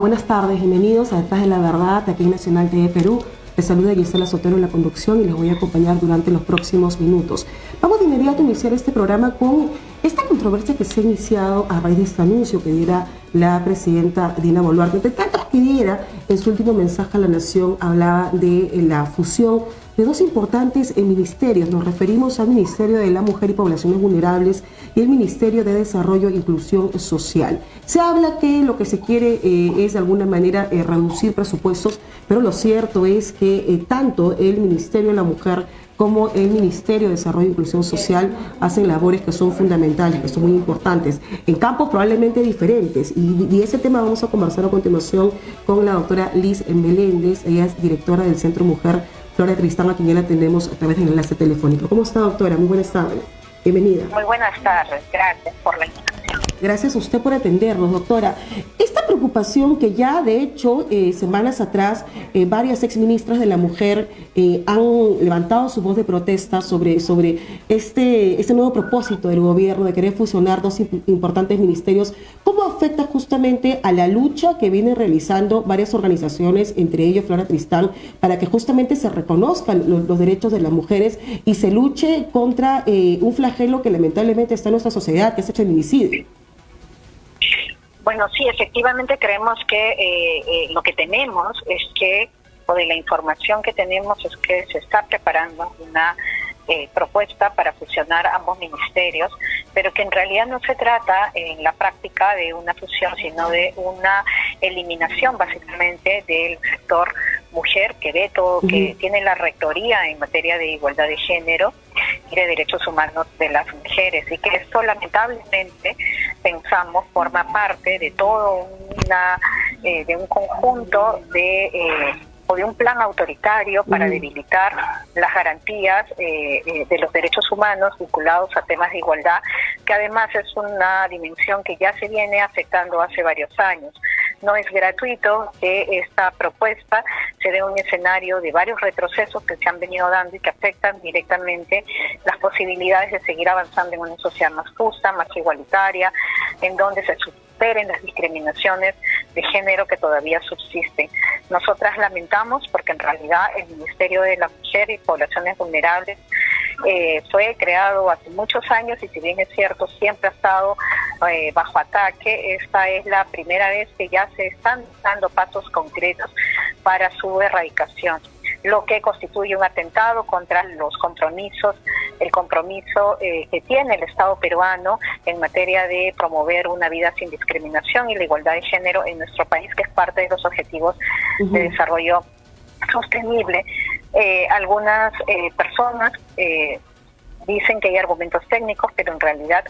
Buenas tardes, bienvenidos a Detrás de la Verdad, aquí en Nacional TV Perú. Les saluda Gisela Sotero en la conducción y les voy a acompañar durante los próximos minutos. Vamos de inmediato a iniciar este programa con esta controversia que se ha iniciado a raíz de este anuncio que diera la presidenta Dina Boluarte. Entre tanto que diera, en su último mensaje a la Nación hablaba de la fusión de dos importantes ministerios. Nos referimos al Ministerio de la Mujer y Poblaciones Vulnerables y el Ministerio de Desarrollo e Inclusión Social. Se habla que lo que se quiere es de alguna manera reducir presupuestos, pero lo cierto es que tanto el Ministerio de la Mujer como el Ministerio de Desarrollo e Inclusión Social hacen labores que son fundamentales, que son muy importantes, en campos probablemente diferentes. Y ese tema vamos a conversar a continuación con la doctora Liz Meléndez. Ella es directora del Centro Mujer Flora Tristán, a quien ya la tenemos a través del enlace telefónico. ¿Cómo está, doctora? Muy buenas tardes. Bienvenida. Muy buenas tardes. Gracias por la invitación. Gracias a usted por atendernos, doctora. Esta preocupación que ya, de hecho, semanas atrás, varias exministras de la mujer han levantado su voz de protesta sobre este nuevo propósito del gobierno de querer fusionar dos importantes ministerios. ¿Cómo afecta justamente a la lucha que vienen realizando varias organizaciones, entre ellos Flora Tristán, para que justamente se reconozcan los derechos de las mujeres y se luche contra un flagelo que lamentablemente está en nuestra sociedad, que es el feminicidio? Bueno, sí, efectivamente creemos que lo que tenemos es que, o de la información que tenemos, es que se está preparando una propuesta para fusionar ambos ministerios, pero que en realidad no se trata en la práctica de una fusión, sino de una eliminación básicamente del sector mujer, que ve todo, que tiene la rectoría en materia de igualdad de género y de derechos humanos de las mujeres, y que esto lamentablemente pensamos forma parte de todo de un conjunto o de un plan autoritario para debilitar las garantías de los derechos humanos vinculados a temas de igualdad, que además es una dimensión que ya se viene afectando hace varios años. No es gratuito que esta propuesta se dé un escenario de varios retrocesos que se han venido dando y que afectan directamente las posibilidades de seguir avanzando en una sociedad más justa, más igualitaria, en donde se superen las discriminaciones de género que todavía subsisten. Nosotras lamentamos porque en realidad el Ministerio de la Mujer y Poblaciones Vulnerables fue creado hace muchos años, y si bien es cierto siempre ha estado bajo ataque, esta es la primera vez que ya se están dando pasos concretos para su erradicación, lo que constituye un atentado contra los compromisos, el compromiso que tiene el Estado peruano en materia de promover una vida sin discriminación y la igualdad de género en nuestro país, que es parte de los objetivos de desarrollo sostenible. Algunas personas dicen que hay argumentos técnicos, pero en realidad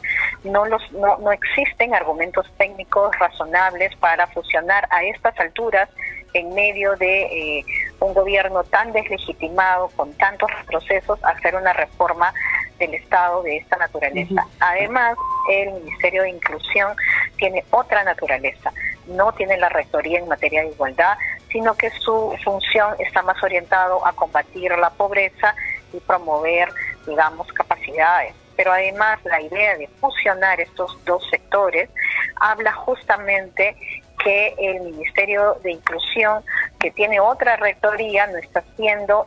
no existen argumentos técnicos razonables para fusionar a estas alturas, en medio de un gobierno tan deslegitimado, con tantos retrocesos, hacer una reforma del Estado de esta naturaleza. Además, el Ministerio de Inclusión tiene otra naturaleza, no tiene la rectoría en materia de igualdad, sino que su función está más orientado a combatir la pobreza y promover, digamos, capacidades. Pero además la idea de fusionar estos dos sectores habla justamente que el Ministerio de Inclusión, que tiene otra rectoría, no está siendo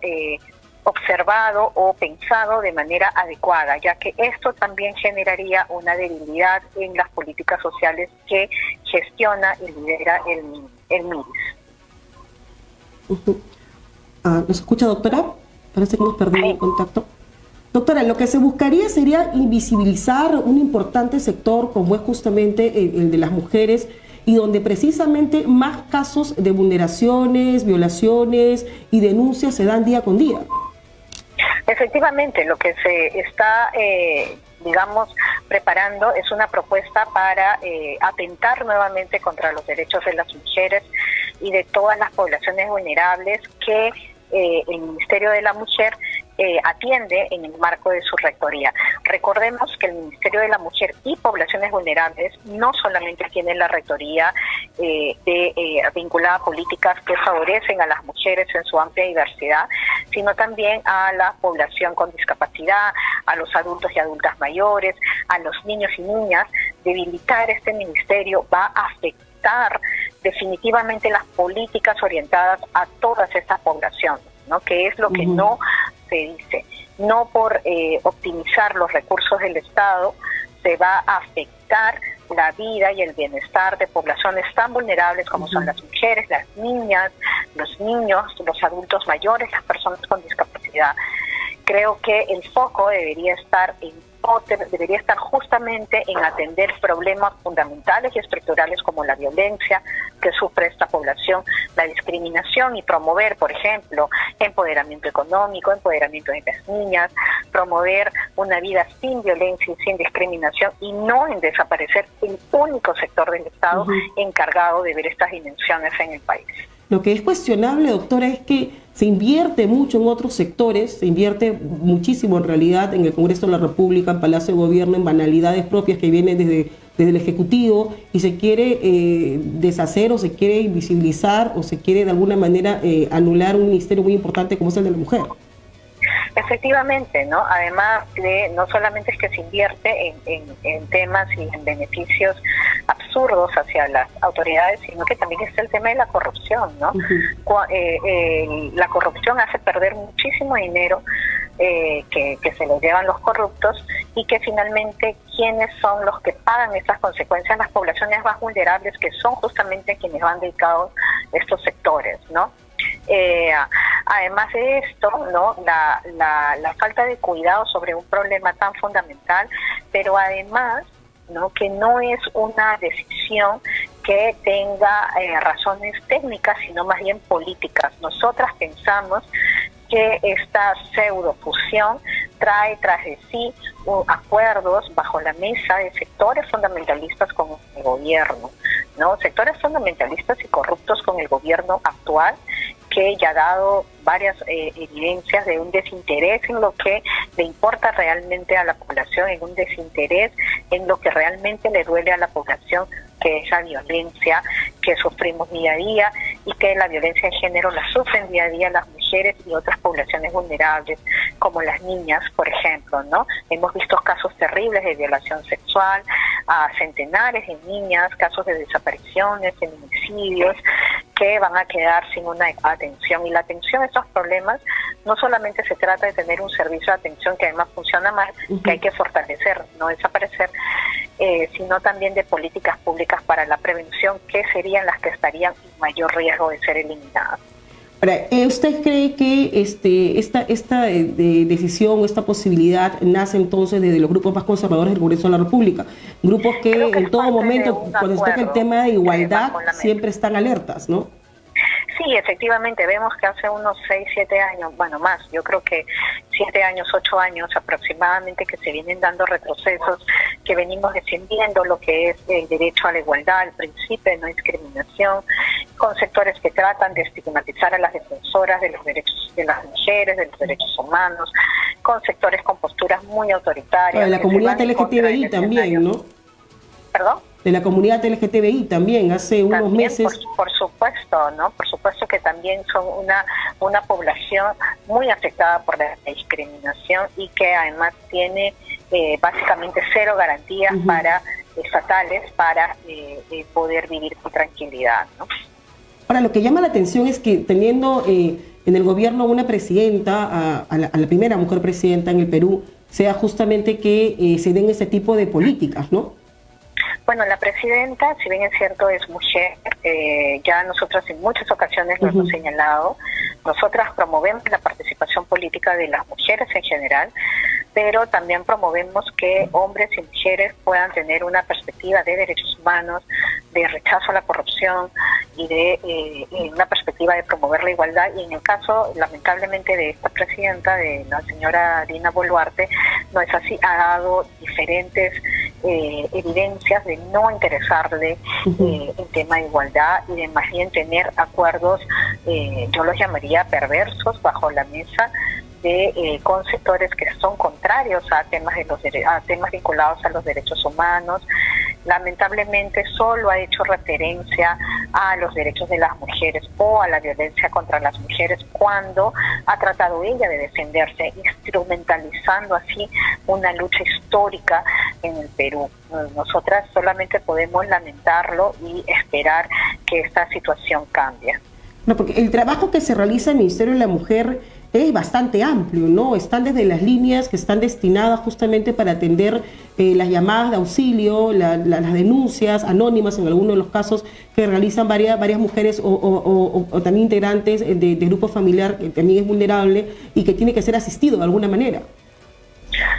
observado o pensado de manera adecuada, ya que esto también generaría una debilidad en las políticas sociales que gestiona y lidera el MIDIS. ¿Nos escucha, doctora? Parece que hemos perdido el contacto. Doctora, lo que se buscaría sería invisibilizar un importante sector como es justamente el de las mujeres, y donde precisamente más casos de vulneraciones, violaciones y denuncias se dan día con día. Efectivamente, lo que se está, preparando es una propuesta para atentar nuevamente contra los derechos de las mujeres y de todas las poblaciones vulnerables que el Ministerio de la Mujer atiende en el marco de su rectoría. Recordemos que el Ministerio de la Mujer y Poblaciones Vulnerables no solamente tiene la rectoría vinculada a políticas que favorecen a las mujeres en su amplia diversidad, sino también a la población con discapacidad, a los adultos y adultas mayores, a los niños y niñas. Debilitar este ministerio va a afectar definitivamente las políticas orientadas a todas estas poblaciones, ¿no? Que es lo que no se dice. No por optimizar los recursos del Estado se va a afectar la vida y el bienestar de poblaciones tan vulnerables como son las mujeres, las niñas, los niños, los adultos mayores, las personas con discapacidad. Creo que el foco debería estar justamente en atender problemas fundamentales y estructurales como la violencia que sufre esta población, la discriminación, y promover, por ejemplo, empoderamiento económico, empoderamiento de las niñas, promover una vida sin violencia y sin discriminación, y no en desaparecer el único sector del Estado encargado de ver estas dimensiones en el país. Lo que es cuestionable, doctora, es que se invierte mucho en otros sectores, se invierte muchísimo en realidad en el Congreso de la República, en Palacio de Gobierno, en banalidades propias que vienen desde el Ejecutivo, y se quiere deshacer o se quiere invisibilizar o se quiere de alguna manera anular un ministerio muy importante como es el de la mujer. Efectivamente, ¿no? Además de, no solamente es que se invierte en temas y en beneficios absurdos hacia las autoridades, sino que también está el tema de la corrupción, ¿no? La corrupción hace perder muchísimo dinero que se lo llevan los corruptos, y que finalmente quienes son los que pagan estas consecuencias, las poblaciones más vulnerables, que son justamente quienes van dedicados a estos sectores, ¿no? Además de esto, ¿no? La falta de cuidado sobre un problema tan fundamental, pero además, ¿no? Que no es una decisión que tenga razones técnicas, sino más bien políticas. Nosotras pensamos que esta pseudofusión trae tras de sí acuerdos bajo la mesa de sectores fundamentalistas con el gobierno, ¿no? Sectores fundamentalistas y corruptos con el gobierno actual, que ya ha dado varias evidencias de un desinterés en lo que le importa realmente a la población, en un desinterés en lo que realmente le duele a la población, que es la violencia que sufrimos día a día, y que la violencia de género la sufren día a día las mujeres y otras poblaciones vulnerables, como las niñas, por ejemplo, ¿no? Hemos visto casos terribles de violación sexual a centenares de niñas, casos de desapariciones, feminicidios, que van a quedar sin una atención. Y la atención a estos problemas no solamente se trata de tener un servicio de atención que además funciona mal, que hay que fortalecer, no desaparecer, sino también de políticas públicas para la prevención, que serían las que estarían en mayor riesgo de ser eliminadas. Ahora, ¿usted cree que esta decisión, esta posibilidad nace entonces desde los grupos más conservadores del Congreso de la República? Grupos que en todo momento, cuando se toca el tema de igualdad, siempre están alertas, ¿no? Sí, efectivamente, vemos que hace unos 6, 7 años, bueno, más, yo creo que 7 años, 8 años aproximadamente, que se vienen dando retrocesos, que venimos defendiendo lo que es el derecho a la igualdad, el principio de no discriminación, con sectores que tratan de estigmatizar a las defensoras de los derechos de las mujeres, de los derechos humanos, con sectores con posturas muy autoritarias. De la comunidad LGTBI también, ¿no? ¿Perdón? De la comunidad LGTBI también, hace unos meses. Por supuesto, ¿no? Por supuesto que también son una población muy afectada por la discriminación, y que además tiene básicamente cero garantías estatales para poder vivir con tranquilidad, ¿no? Ahora, lo que llama la atención es que teniendo en el gobierno una presidenta, a la primera mujer presidenta en el Perú, sea justamente que se den ese tipo de políticas, ¿no? Bueno, la presidenta, si bien es cierto, es mujer, ya nosotras en muchas ocasiones lo hemos señalado, nosotras promovemos la participación política de las mujeres en general, pero también promovemos que hombres y mujeres puedan tener una perspectiva de derechos humanos, de rechazo a la corrupción y de una perspectiva de promover la igualdad. Y en el caso, lamentablemente, de esta presidenta, de la señora Dina Boluarte, no es así, ha dado diferentes evidencias de no interesarle el tema de igualdad, y de más bien tener acuerdos, yo los llamaría perversos, bajo la mesa, con sectores que son contrarios a temas vinculados a los derechos humanos. Lamentablemente solo ha hecho referencia a los derechos de las mujeres o a la violencia contra las mujeres, cuando ha tratado ella de defenderse, instrumentalizando así una lucha histórica en el Perú. Nosotras solamente podemos lamentarlo y esperar que esta situación cambie. No, porque el trabajo que se realiza en el Ministerio de la Mujer es bastante amplio, ¿no? Están desde las líneas que están destinadas justamente para atender las llamadas de auxilio, las denuncias anónimas en algunos de los casos que realizan varias mujeres o también integrantes de grupo familiar que también es vulnerable y que tiene que ser asistido de alguna manera.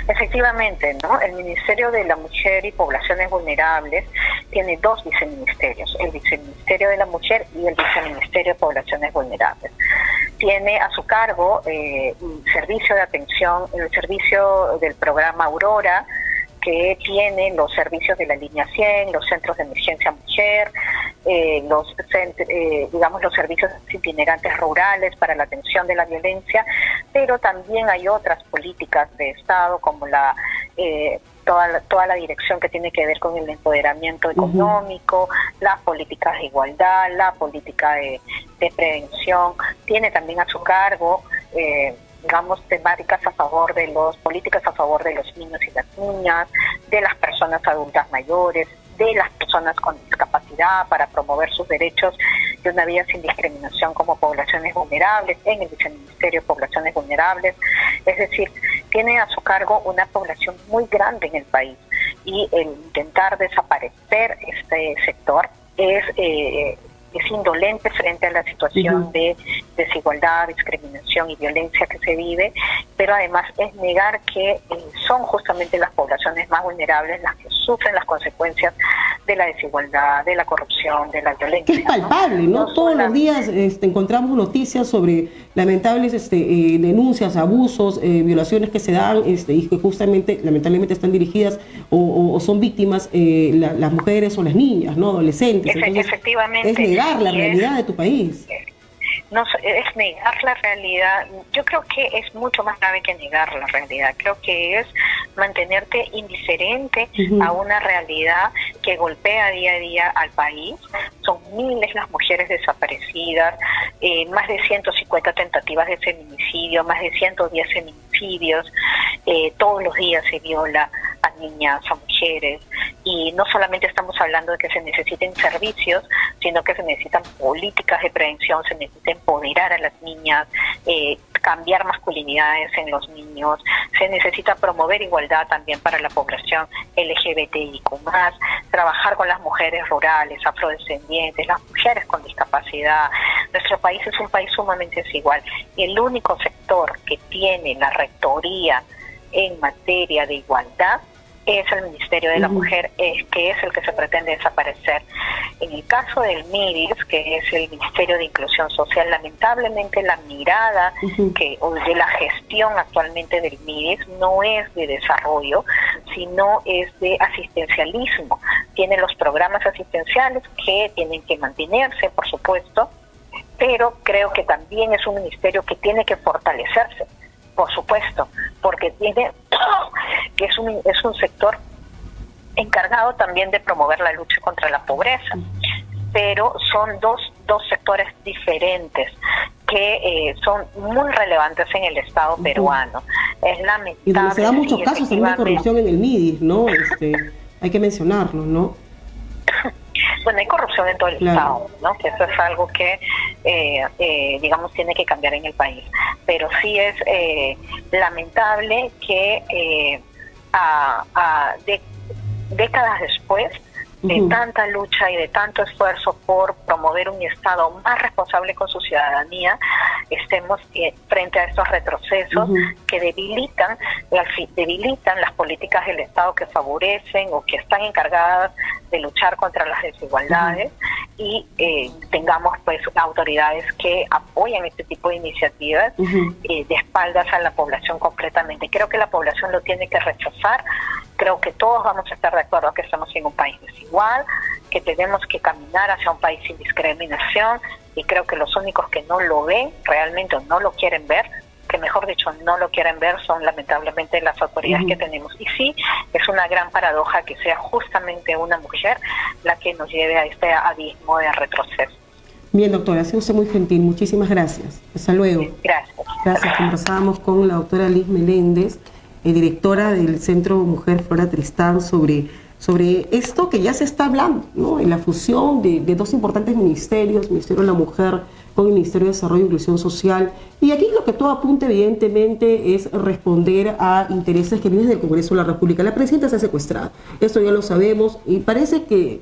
Efectivamente, ¿no? El Ministerio de la Mujer y Poblaciones Vulnerables tiene dos viceministerios, el Viceministerio de la Mujer y el Viceministerio de Poblaciones Vulnerables. Tiene a su cargo un servicio de atención, el servicio del programa Aurora, que tiene los servicios de la línea 100, los centros de emergencia mujer, los servicios itinerantes rurales para la atención de la violencia, pero también hay otras políticas de Estado como toda la dirección que tiene que ver con el empoderamiento económico, las políticas de igualdad, la política de prevención. Tiene también a su cargo temáticas políticas a favor de los niños y las niñas, de las personas adultas mayores, de las personas con discapacidad, para promover sus derechos de una vida sin discriminación como poblaciones vulnerables, en el Viceministerio de Poblaciones Vulnerables. Es decir, tiene a su cargo una población muy grande en el país, y el intentar desaparecer este sector es indolente frente a la situación de desigualdad, discriminación y violencia que se vive, pero además es negar que son justamente las poblaciones más vulnerables las que sufren las consecuencias de la desigualdad, de la corrupción, de la violencia. Es palpable, ¿no? Todos los días encontramos noticias sobre lamentables denuncias, abusos, violaciones que se dan y que justamente, lamentablemente, están dirigidas o son víctimas las mujeres o las niñas, ¿no? Adolescentes. Entonces, efectivamente. Es negar la realidad de tu país. No, es negar la realidad. Yo creo que es mucho más grave que negar la realidad. Creo que es mantenerte indiferente a una realidad que golpea día a día al país. Son miles las mujeres desaparecidas, más de 150 tentativas de feminicidio, más de 110 feminicidios. Todos los días se viola a niñas, a mujeres, y no solamente estamos hablando de que se necesiten servicios, sino que se necesitan políticas de prevención, se necesita empoderar a las niñas, cambiar masculinidades en los niños, se necesita promover igualdad también para la población LGBTIQ+, trabajar con las mujeres rurales, afrodescendientes, las mujeres con discapacidad. Nuestro país es un país sumamente desigual, y el único sector que tiene la rectoría en materia de igualdad es el Ministerio de la Mujer, que es el que se pretende desaparecer. En el caso del MIDIS, que es el Ministerio de Inclusión Social, lamentablemente la mirada o de la gestión actualmente del MIDIS no es de desarrollo, sino es de asistencialismo. Tiene los programas asistenciales que tienen que mantenerse, por supuesto, pero creo que también es un ministerio que tiene que fortalecerse, por supuesto, porque tiene que es un sector encargado también de promover la lucha contra la pobreza, pero son dos sectores diferentes que son muy relevantes en el Estado peruano. Es lamentable. Y donde se dan muchos casos también de corrupción en el MIDIS, ¿no? Hay que mencionarlo, ¿no? Bueno, hay corrupción en todo el Estado, ¿no? Que eso es algo que, tiene que cambiar en el país. Pero sí es lamentable que décadas después de tanta lucha y de tanto esfuerzo por promover un Estado más responsable con su ciudadanía, estemos frente a estos retrocesos que debilitan las políticas del Estado que favorecen o que están encargadas de luchar contra las desigualdades, y tengamos pues autoridades que apoyan este tipo de iniciativas de espaldas a la población completamente. Creo que la población lo tiene que rechazar. Creo que todos vamos a estar de acuerdo que estamos en un país desigual, que tenemos que caminar hacia un país sin discriminación, y creo que los únicos que no lo ven realmente o no lo quieren ver, que mejor dicho no lo quieren ver, son lamentablemente las autoridades que tenemos. Y sí, es una gran paradoja que sea justamente una mujer la que nos lleve a este abismo de retroceso. Bien, doctora, ha sido usted muy gentil. Muchísimas gracias. Hasta luego. Gracias. Gracias. Conversábamos con la doctora Liz Meléndez, directora del Centro Mujer Flora Tristán, sobre esto que ya se está hablando, ¿no? En la fusión de dos importantes ministerios, Ministerio de la Mujer con el Ministerio de Desarrollo e Inclusión Social. Y aquí lo que todo apunta evidentemente es responder a intereses que vienen del Congreso de la República. La presidenta se ha secuestrado, esto ya lo sabemos, y parece que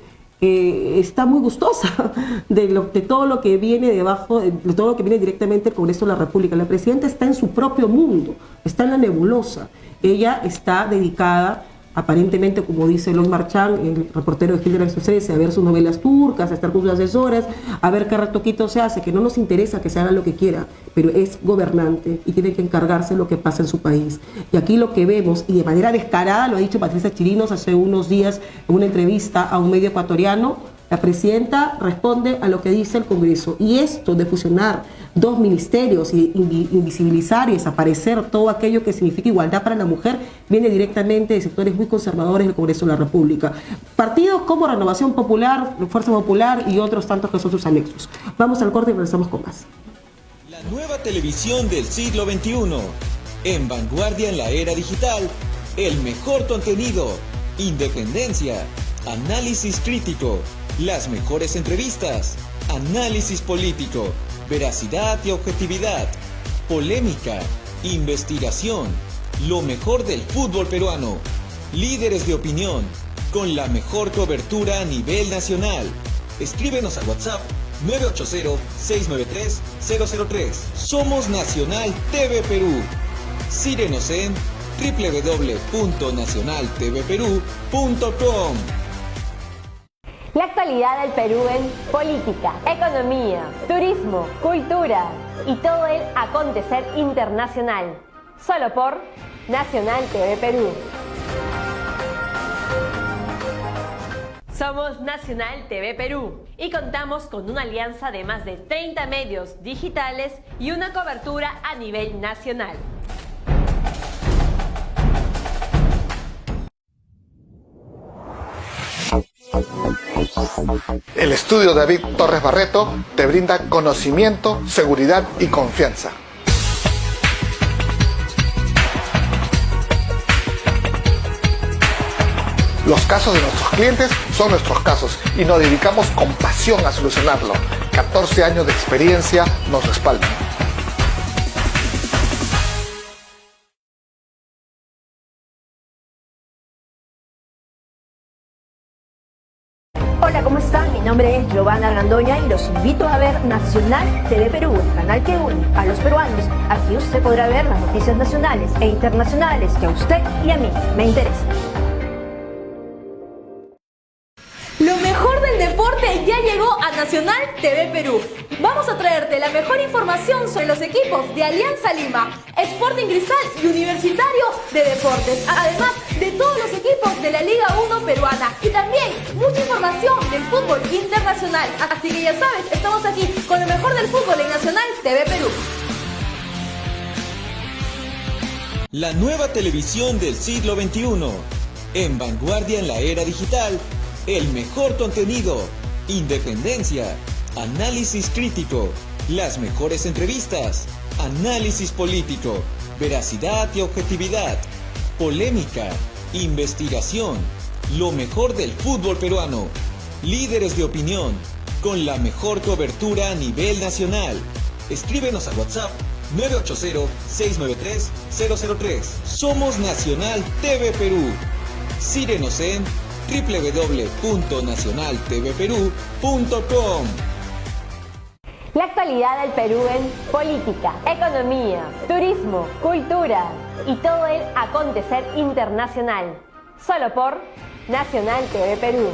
está muy gustosa de todo lo que viene debajo, de todo lo que viene directamente del Congreso de la República. La presidenta está en su propio mundo, está en la nebulosa. Ella está dedicada, aparentemente, como dice Eloy Marchán, el reportero de Gil de la Express, a ver sus novelas turcas, a estar con sus asesoras, a ver qué retoquito se hace, que no nos interesa que se haga lo que quiera, pero es gobernante y tiene que encargarse de lo que pasa en su país. Y aquí lo que vemos, y de manera descarada, lo ha dicho Patricia Chirinos hace unos días en una entrevista a un medio ecuatoriano, la presidenta responde a lo que dice el Congreso. Y esto de fusionar dos ministerios y invisibilizar y desaparecer todo aquello que significa igualdad para la mujer viene directamente de sectores muy conservadores del Congreso de la República. Partidos como Renovación Popular, Fuerza Popular y otros tantos que son sus anexos. Vamos al corte y regresamos con más. La nueva televisión del siglo XXI. En vanguardia en la era digital. El mejor contenido. Independencia. Análisis crítico. Las mejores entrevistas, análisis político, veracidad y objetividad, polémica, investigación, lo mejor del fútbol peruano, líderes de opinión, con la mejor cobertura a nivel nacional. Escríbenos al WhatsApp 980-693-003. Somos Nacional TV Perú. Síguenos en www.nacionaltvperú.com. La actualidad del Perú en política, economía, turismo, cultura y todo el acontecer internacional. Solo por Nacional TV Perú. Somos Nacional TV Perú y contamos con una alianza de más de 30 medios digitales y una cobertura a nivel nacional. El estudio David Torres Barreto te brinda conocimiento, seguridad y confianza. Los casos de nuestros clientes son nuestros casos y nos dedicamos con pasión a solucionarlo. 14 años de experiencia nos respaldan. Hola, ¿cómo están? Mi nombre es Giovanna Grandoña y los invito a ver Nacional TV Perú, el canal que une a los peruanos. Aquí usted podrá ver las noticias nacionales e internacionales que a usted y a mí me interesan. Lo mejor del deporte ya llegó a Nacional TV Perú. Vamos a traerte la mejor información sobre los equipos de Alianza Lima, Sporting Cristal y Universitario de Deportes. Además de todos los equipos de la Liga 1 peruana. Y también mucha información del fútbol internacional. Así que ya sabes, estamos aquí con lo mejor del fútbol en Nacional TV Perú. La nueva televisión del siglo XXI. En vanguardia en la era digital. El mejor contenido, independencia, análisis crítico, las mejores entrevistas, análisis político, veracidad y objetividad, polémica, investigación, lo mejor del fútbol peruano, líderes de opinión, con la mejor cobertura a nivel nacional. Escríbenos al WhatsApp 980-693-003. Somos Nacional TV Perú. Síguenos en www.nacionaltvperú.com. La actualidad del Perú en política, economía, turismo, cultura y todo el acontecer internacional. Solo por Nacional TV Perú.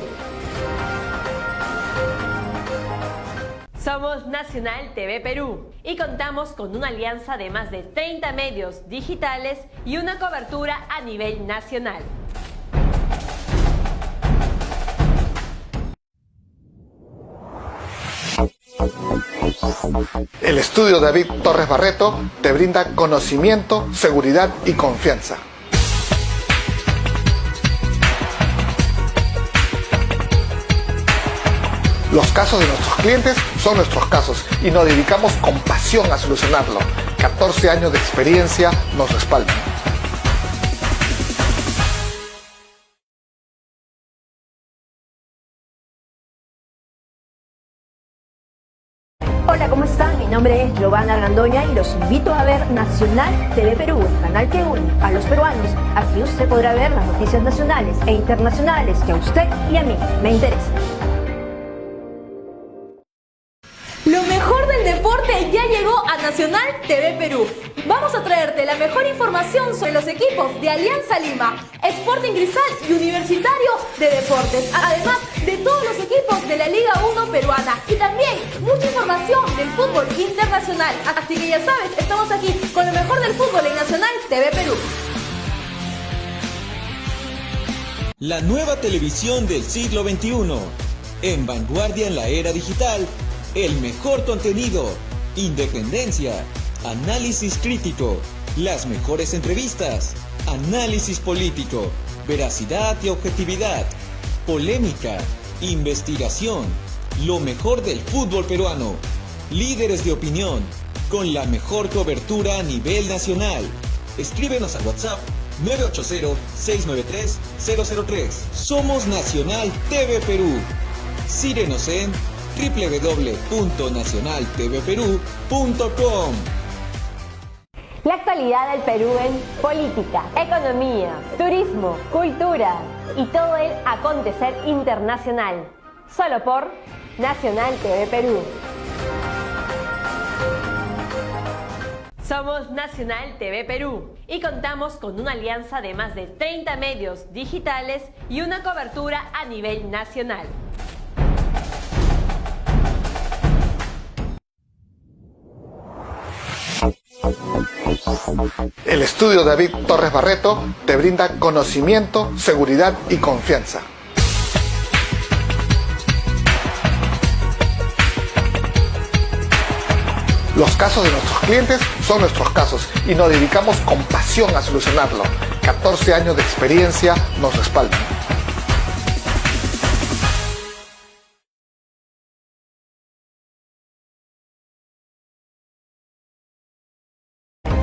Somos Nacional TV Perú y contamos con una alianza de más de 30 medios digitales y una cobertura a nivel nacional. El estudio David Torres Barreto te brinda conocimiento, seguridad y confianza. Los casos de nuestros clientes son nuestros casos y nos dedicamos con pasión a solucionarlo. 14 años de experiencia nos respaldan. Hola, ¿cómo están? Mi nombre es Giovanna Argandoña y los invito a ver Nacional TV Perú, el canal que une a los peruanos. Aquí usted podrá ver las noticias nacionales e internacionales que a usted y a mí me interesan. Lo mejor del deporte ya llegó a Nacional TV Perú. Vamos a traerte la mejor información sobre los equipos de Alianza Lima, Sporting Cristal y Universitario de Deportes, además de todos los equipos de la Liga 1 peruana y también mucha información del fútbol internacional. Así que ya sabes, estamos aquí con lo mejor del fútbol en Nacional TV Perú. La nueva televisión del siglo XXI. En vanguardia en la era digital. El mejor contenido, independencia, análisis crítico, las mejores entrevistas, análisis político, veracidad y objetividad, polémica, investigación, lo mejor del fútbol peruano, líderes de opinión, con la mejor cobertura a nivel nacional. Escríbenos a WhatsApp 980-693-003. Somos Nacional TV Perú. Síguenos en www.nacionaltvperú.com. La actualidad del Perú en política, economía, turismo, cultura y todo el acontecer internacional. Solo por Nacional TV Perú. Somos Nacional TV Perú y contamos con una alianza de más de 30 medios digitales y una cobertura a nivel nacional. El estudio David Torres Barreto te brinda conocimiento, seguridad y confianza. Los casos de nuestros clientes son nuestros casos y nos dedicamos con pasión a solucionarlo. 14 años de experiencia nos respaldan.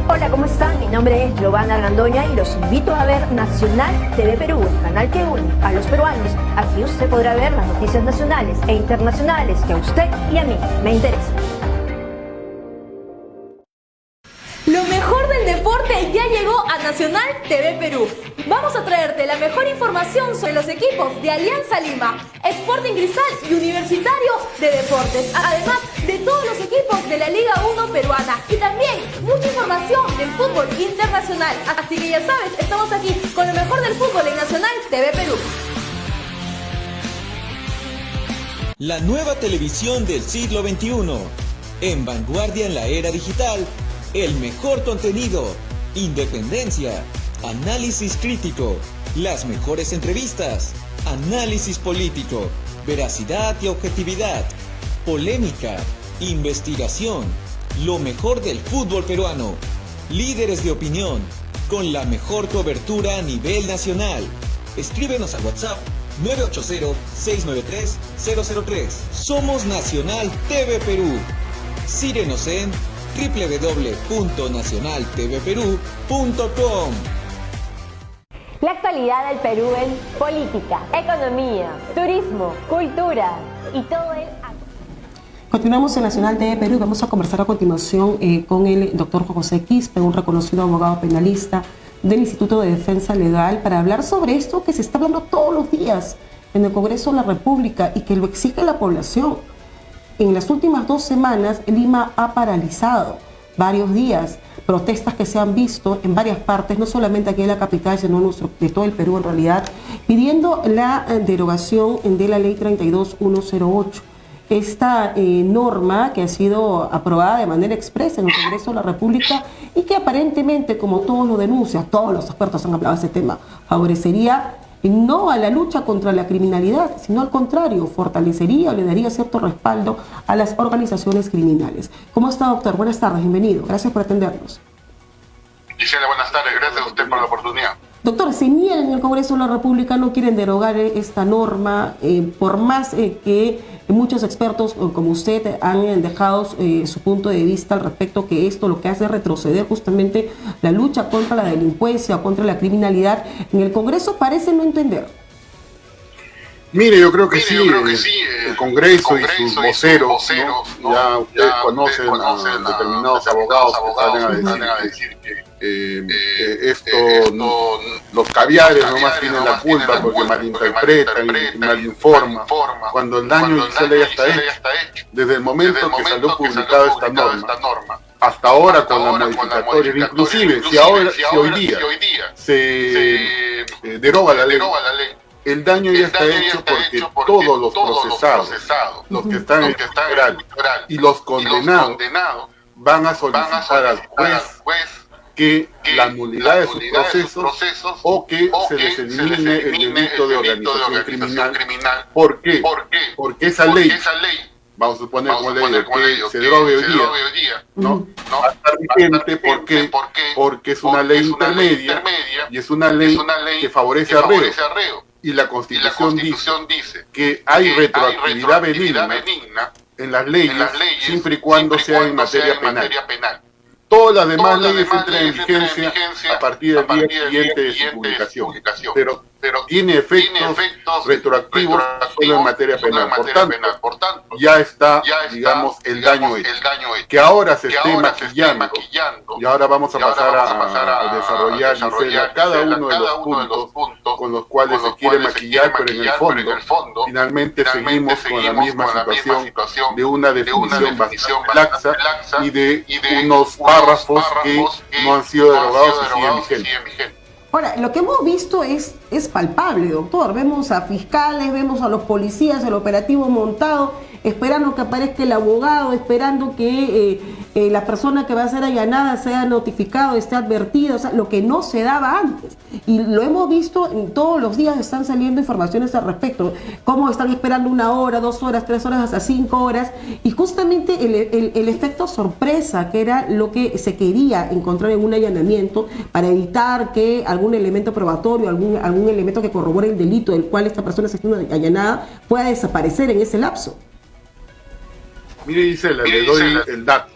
Hola, ¿cómo están? Mi nombre es Giovanna Argandoña y los invito a ver Nacional TV Perú, el canal que une a los peruanos. Aquí usted podrá ver las noticias nacionales e internacionales que a usted y a mí me interesan. Lo mejor del deporte ya llegó a Nacional TV Perú. Vamos a traerte la mejor información sobre los equipos de Alianza Lima, Sporting Cristal y Universitario de Deportes, además de todos los equipos de la Liga 1 peruana y también mucha información del fútbol internacional. Así que ya sabes, estamos aquí con lo mejor del fútbol en Nacional TV Perú. La nueva televisión del siglo XXI. En vanguardia en la era digital. El mejor contenido, independencia, análisis crítico, las mejores entrevistas, análisis político, veracidad y objetividad, polémica, investigación, lo mejor del fútbol peruano, líderes de opinión, con la mejor cobertura a nivel nacional. Escríbenos a WhatsApp 980-693-003. Somos Nacional TV Perú. Síguenos en www.nacionaltvperú.com. La actualidad del Perú en política, economía, turismo, cultura y todo el... Continuamos en Nacional TV Perú y vamos a conversar a continuación con el doctor José Quispe, un reconocido abogado penalista del Instituto de Defensa Legal, para hablar sobre esto que se está hablando todos los días en el Congreso de la República y que lo exige la población. En las últimas 2 semanas, Lima ha paralizado varios días protestas que se han visto en varias partes, no solamente aquí en la capital, sino de todo el Perú en realidad, pidiendo la derogación de la ley 32108. Esta norma que ha sido aprobada de manera expresa en el Congreso de la República y que aparentemente, como todos lo denuncian, todos los expertos han hablado de ese tema, favorecería no a la lucha contra la criminalidad, sino al contrario, fortalecería o le daría cierto respaldo a las organizaciones criminales. ¿Cómo está, doctor? Buenas tardes, bienvenido. Gracias por atendernos. Gisela, buenas tardes. Gracias a usted por la oportunidad. Doctor, se niegan en el Congreso de la República, no quieren derogar esta norma, por más que muchos expertos como usted han dejado su punto de vista al respecto, que esto lo que hace es retroceder justamente la lucha contra la delincuencia, contra la criminalidad. En el Congreso parece no entender. Mire, yo creo que sí. el Congreso y sus voceros, ¿no? Ya ustedes conocen a determinados abogados que salen a decir que los caviares nomás tienen la culpa porque malinterpretan y malinforman, cuando el daño Gisela ya está hecho. Desde el momento que salió publicada esta norma, hasta ahora con la modificatoria, inclusive si hoy día se deroga la ley, el daño ya está hecho porque todos los procesados, los que están en el y los condenados, van a solicitar al juez que la nulidad de sus procesos o que se les elimine el delito de organización criminal. ¿Por qué? Porque esa ley, vamos a suponer como ley que se derogue hoy día, ¿no? Va a estar vigente. ¿Por qué? Porque es una ley intermedia y es una ley que favorece al reo. Y la Constitución dice que hay retroactividad benigna en las leyes siempre y cuando sea en materia penal. Todas las demás leyes entran en vigencia a partir del día siguiente de su publicación, pero tiene efectos retroactivos solo en materia penal. Por tanto, ya está, digamos, el daño hecho. Que ahora se esté maquillando, y ahora vamos a pasar a desarrollar, Gisela, cada uno de los puntos con los cuales se quiere maquillar, pero en el fondo, finalmente seguimos con la misma situación de una definición bastante laxa y de unos párrafos que no han sido derogados y siguen vigentes. Ahora, lo que hemos visto es palpable, doctor. Vemos a fiscales, vemos a los policías, el operativo montado, esperando que aparezca el abogado, esperando que la persona que va a ser allanada sea notificado, esté advertida, o sea, lo que no se daba antes. Y lo hemos visto, todos los días están saliendo informaciones al respecto, cómo están esperando 1 hora, 2 horas, 3 horas, hasta 5 horas, y justamente el efecto sorpresa, que era lo que se quería encontrar en un allanamiento, para evitar que algún elemento probatorio, algún elemento que corrobore el delito del cual esta persona se esté allanada, pueda desaparecer en ese lapso. Mire, Gisela, le doy el dato.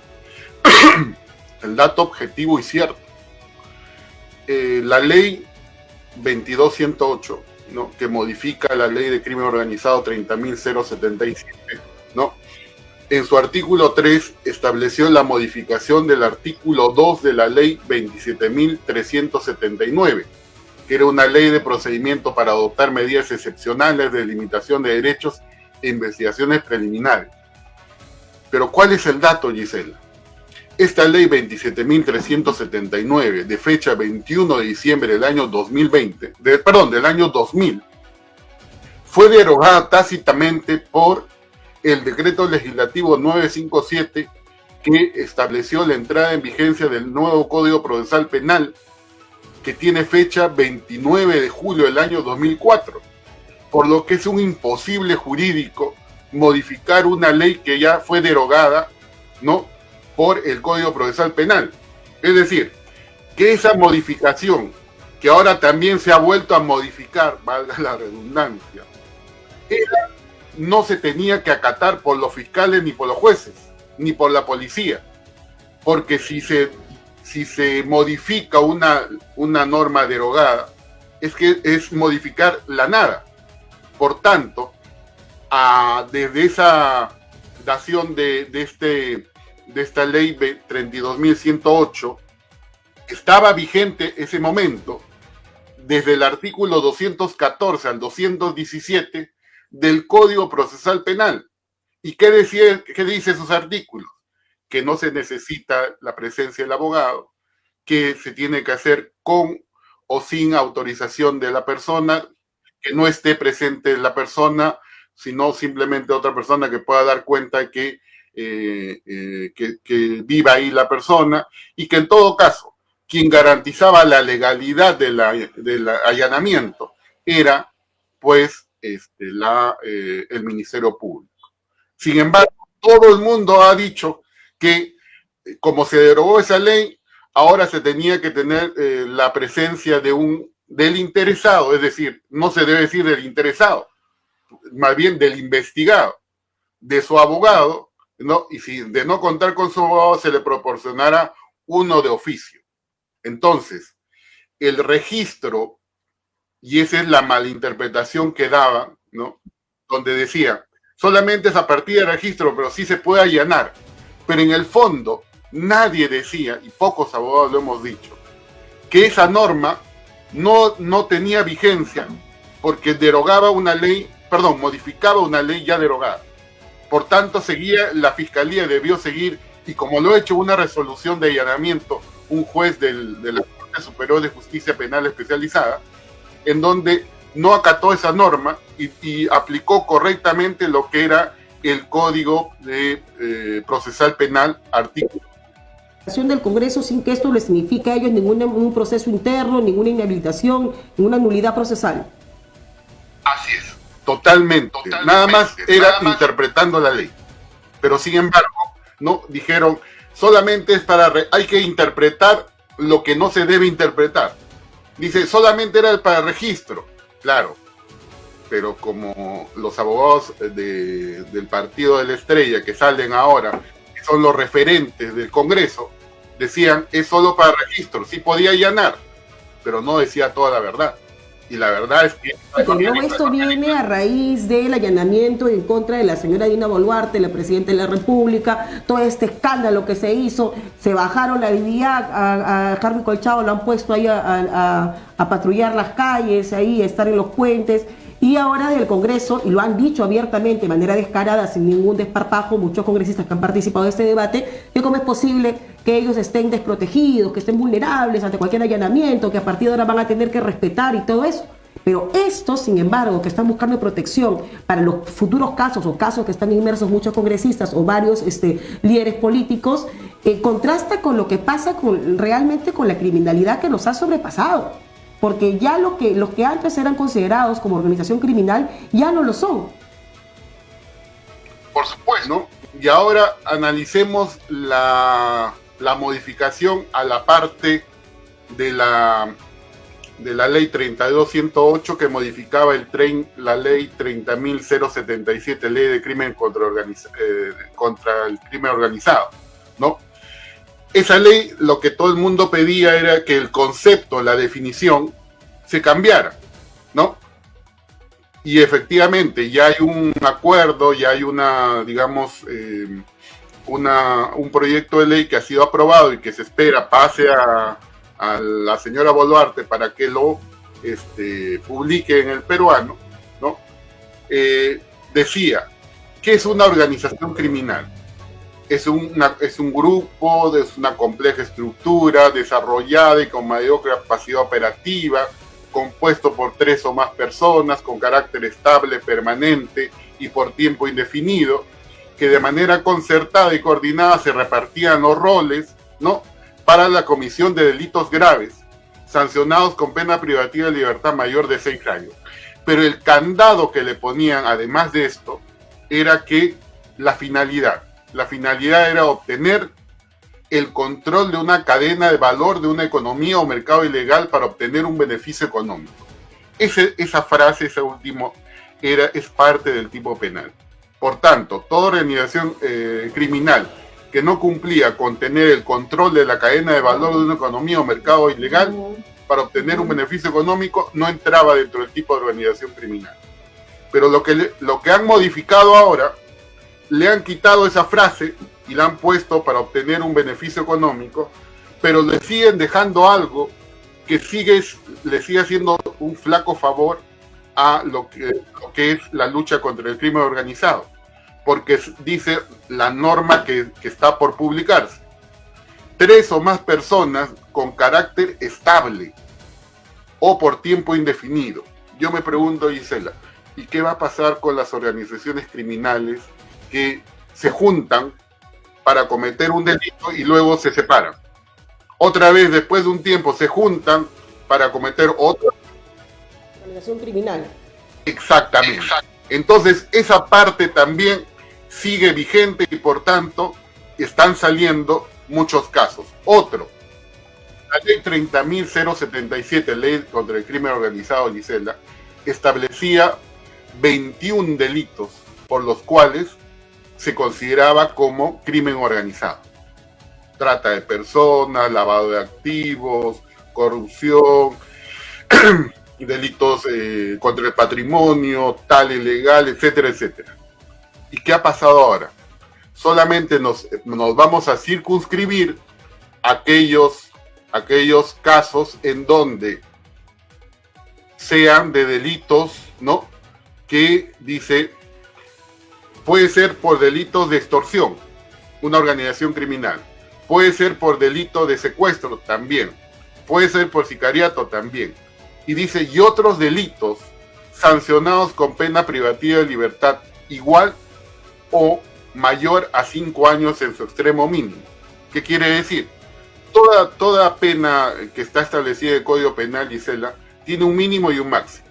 El dato objetivo y cierto. La ley 22.108, ¿no?, que modifica la ley de crimen organizado 30.077, ¿no?, en su artículo 3 estableció la modificación del artículo 2 de la ley 27.379, que era una ley de procedimiento para adoptar medidas excepcionales de limitación de derechos e investigaciones preliminares. Pero ¿cuál es el dato, Gisela? Esta ley 27.379, de fecha 21 de diciembre del año 2020, del año 2000, fue derogada tácitamente por el decreto legislativo 957, que estableció la entrada en vigencia del nuevo Código Procesal Penal, que tiene fecha 29 de julio del año 2004, por lo que es un imposible jurídico modificar una ley que ya fue derogada, ¿no?, por el Código Procesal Penal. Es decir, que esa modificación, que ahora también se ha vuelto a modificar, valga la redundancia, no se tenía que acatar por los fiscales, ni por los jueces, ni por la policía, porque si se modifica una norma derogada, es modificar la nada. Por tanto, desde esa dación de esta ley 32.108, estaba vigente ese momento desde el artículo 214 al 217 del Código Procesal Penal. ¿Y qué dice esos artículos? Que no se necesita la presencia del abogado, que se tiene que hacer con o sin autorización de la persona, que no esté presente la persona, sino simplemente otra persona que pueda dar cuenta que viva ahí la persona, y que en todo caso quien garantizaba la legalidad del allanamiento era pues el Ministerio Público. Sin embargo, todo el mundo ha dicho que como se derogó esa ley, ahora se tenía que tener la presencia del interesado, es decir, no se debe decir del interesado, más bien del investigado, de su abogado, ¿no? Y si de no contar con su abogado, se le proporcionara uno de oficio. Entonces, el registro, y esa es la malinterpretación que daba, ¿no?, donde decía, solamente es a partir de registro, pero sí se puede allanar. Pero en el fondo, nadie decía, y pocos abogados lo hemos dicho, que esa norma no tenía vigencia porque derogaba una ley, perdón, modificaba una ley ya derogada. Por tanto, la Fiscalía debió seguir, y como lo ha hecho una resolución de allanamiento, un juez de la Corte Superior de Justicia Penal Especializada, en donde no acató esa norma y aplicó correctamente lo que era el Código de Procesal Penal, artículo del Congreso, sin que esto les signifique a ellos ningún proceso interno, ninguna inhabilitación, ninguna nulidad procesal. Así es, totalmente. Nada más era interpretando la ley. Pero sin embargo, no dijeron, solamente es hay que interpretar lo que no se debe interpretar. Dice, solamente era para registro. Claro, pero como los abogados del Partido de la Estrella que salen ahora, que son los referentes del Congreso, decían, es solo para registro, sí podía allanar, pero no decía toda la verdad. Y la verdad es que... Esto viene a raíz del allanamiento en contra de la señora Dina Boluarte, la presidenta de la República, todo este escándalo que se hizo, se bajaron la DIAC, a Harvey Colchado lo han puesto ahí a patrullar las calles, ahí a estar en los puentes, y ahora del Congreso, y lo han dicho abiertamente, de manera descarada, sin ningún desparpajo, muchos congresistas que han participado de este debate, que cómo es posible que ellos estén desprotegidos, que estén vulnerables ante cualquier allanamiento, que a partir de ahora van a tener que respetar y todo eso. Pero estos, sin embargo, que están buscando protección para los futuros casos o casos que están inmersos muchos congresistas o varios líderes políticos, contrasta con lo que pasa realmente con la criminalidad que nos ha sobrepasado. Porque ya los que antes eran considerados como organización criminal ya no lo son. Por supuesto, ¿no? Y ahora analicemos la modificación a la parte de la ley 32.108 que modificaba la ley 30.077, ley de crimen contra el crimen organizado, ¿no? Esa ley, lo que todo el mundo pedía era que el concepto, la definición, se cambiara, ¿no? Y efectivamente ya hay un acuerdo, ya hay un proyecto de ley que ha sido aprobado y que se espera pase a la señora Boluarte para que lo publique en el peruano, ¿no? Decía, ¿qué es una organización criminal? Es un grupo, es una compleja estructura, desarrollada y con mayor capacidad operativa, compuesto por 3 o más personas, con carácter estable, permanente y por tiempo indefinido, que de manera concertada y coordinada se repartían los roles, ¿no?, para la comisión de delitos graves, sancionados con pena privativa de libertad mayor de 6 años. Pero el candado que le ponían, además de esto, era que la finalidad era obtener el control de una cadena de valor de una economía o mercado ilegal para obtener un beneficio económico. Esa frase, ese último, es parte del tipo penal. Por tanto, toda organización criminal que no cumplía con tener el control de la cadena de valor de una economía o mercado ilegal para obtener un beneficio económico no entraba dentro del tipo de organización criminal. Pero lo que han modificado ahora, le han quitado esa frase y la han puesto para obtener un beneficio económico, pero le siguen dejando algo que le sigue haciendo un flaco favor a lo que es la lucha contra el crimen organizado, porque dice la norma que está por publicarse: 3 o más personas con carácter estable o por tiempo indefinido. Yo me pregunto, Gisela, ¿y qué va a pasar con las organizaciones criminales que se juntan para cometer un delito y luego se separan? Otra vez, después de un tiempo, se juntan para cometer otra organización criminal. Exactamente. Entonces, esa parte también sigue vigente y por tanto están saliendo muchos casos. Otro, la ley 30.077, ley contra el crimen organizado, Gisela, establecía 21 delitos por los cuales se consideraba como crimen organizado: trata de personas, lavado de activos, corrupción, delitos contra el patrimonio, tal ilegal, etcétera, etcétera. ¿Y qué ha pasado ahora? Solamente nos vamos a circunscribir aquellos casos en donde sean de delitos, ¿no? Que dice, puede ser por delitos de extorsión, una organización criminal, puede ser por delito de secuestro también, puede ser por sicariato también, y dice, y otros delitos sancionados con pena privativa de libertad igual o mayor a 5 años en su extremo mínimo. ¿Qué quiere decir? Toda pena que está establecida en el Código Penal, Gisela, tiene un mínimo y un máximo.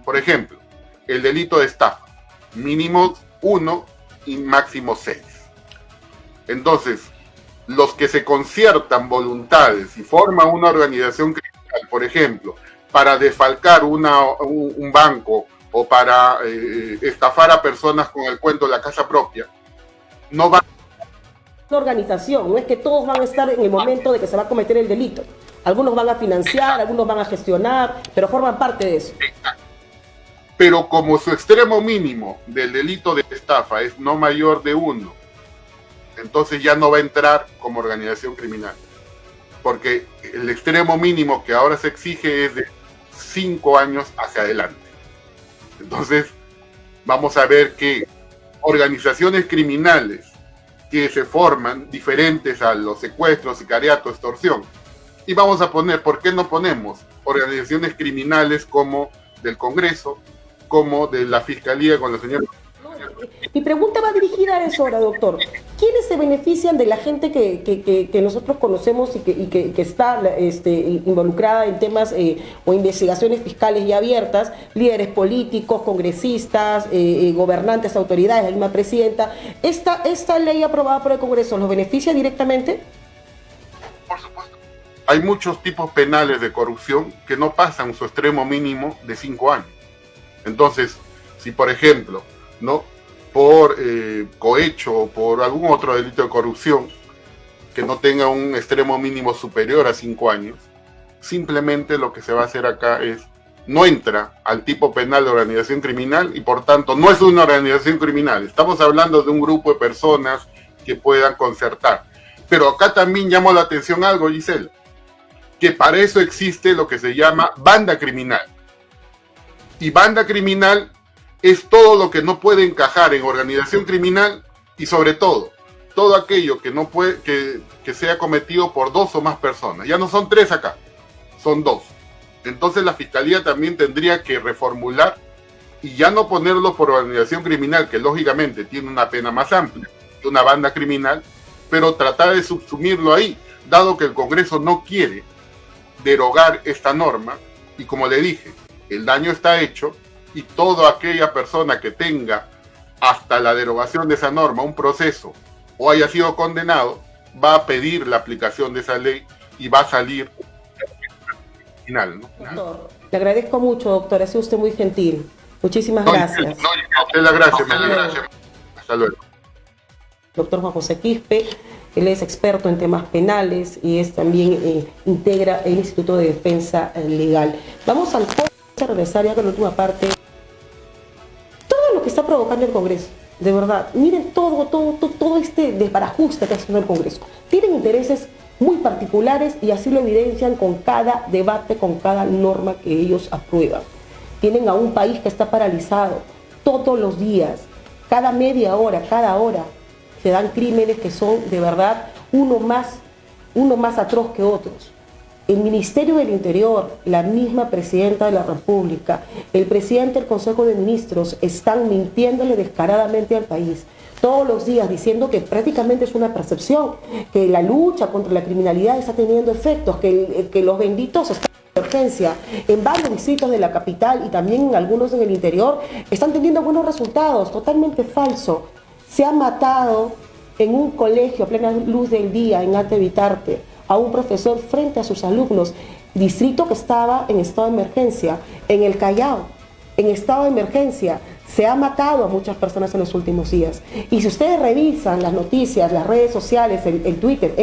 Por ejemplo, el delito de estafa, mínimo 1 y máximo 6. Entonces, los que se conciertan voluntades y forman una organización criminal, por ejemplo, para desfalcar un banco o para estafar a personas con el cuento de la casa propia, no van. Una organización, no es que todos van a estar en el momento de que se va a cometer el delito. Algunos van a financiar, algunos van a gestionar, pero forman parte de eso. Pero como su extremo mínimo del delito de estafa es no mayor de 1, entonces ya no va a entrar como organización criminal. Porque el extremo mínimo que ahora se exige es de 5 años hacia adelante. Entonces, vamos a ver que organizaciones criminales que se forman diferentes a los secuestros, sicariato, extorsión. Y vamos a poner, ¿por qué no ponemos organizaciones criminales como del Congreso, como de la Fiscalía con la señora? Mi pregunta va dirigida a eso ahora, doctor. ¿Quiénes se benefician de la gente que nosotros conocemos y que está involucrada en temas o investigaciones fiscales ya abiertas? Líderes políticos, congresistas, gobernantes, autoridades, la misma presidenta. ¿Esta ley aprobada por el Congreso los beneficia directamente? Por supuesto. Hay muchos tipos penales de corrupción que no pasan su extremo mínimo de 5 años. Entonces, si por ejemplo, ¿no?, por cohecho o por algún otro delito de corrupción que no tenga un extremo mínimo superior a 5 años, simplemente lo que se va a hacer acá es, no entra al tipo penal de organización criminal y por tanto no es una organización criminal. Estamos hablando de un grupo de personas que puedan concertar. Pero acá también llamo la atención algo, Gisela, que para eso existe lo que se llama banda criminal. Y banda criminal es todo lo que no puede encajar en organización criminal y sobre todo aquello que no puede que sea cometido por 2 o más personas. Ya no son 3 acá, son 2. Entonces la Fiscalía también tendría que reformular y ya no ponerlo por organización criminal, que lógicamente tiene una pena más amplia que una banda criminal, pero tratar de subsumirlo ahí, dado que el Congreso no quiere derogar esta norma y como le dije, el daño está hecho y toda aquella persona que tenga hasta la derogación de esa norma un proceso o haya sido condenado, va a pedir la aplicación de esa ley y va a salir final, ¿no? Doctor, le agradezco mucho, doctor, ha sido usted muy gentil. Muchísimas gracias. A usted la gracia, Hasta luego. Doctor Juan José Quispe, él es experto en temas penales y es también integra el Instituto de Defensa Legal. Vamos al regresar ya con la última parte. Todo lo que está provocando el Congreso, de verdad, miren todo este desbarajuste que está haciendo el Congreso. Tienen intereses muy particulares y así lo evidencian con cada debate, con cada norma que ellos aprueban. Tienen a un país que está paralizado todos los días, cada media hora, cada hora, se dan crímenes que son de verdad uno más atroz que otros. El Ministerio del Interior, la misma Presidenta de la República, el Presidente del Consejo de Ministros están mintiéndole descaradamente al país. Todos los días diciendo que prácticamente es una percepción, que la lucha contra la criminalidad está teniendo efectos, que los benditos están en emergencia. En varios distritos de la capital y también en algunos en el interior están teniendo buenos resultados, totalmente falso. Se ha matado en un colegio a plena luz del día en Arte Vitarte a un profesor frente a sus alumnos, distrito que estaba en estado de emergencia. En el Callao, en estado de emergencia, se ha matado a muchas personas en los últimos días. Y si ustedes revisan las noticias, las redes sociales, el Twitter,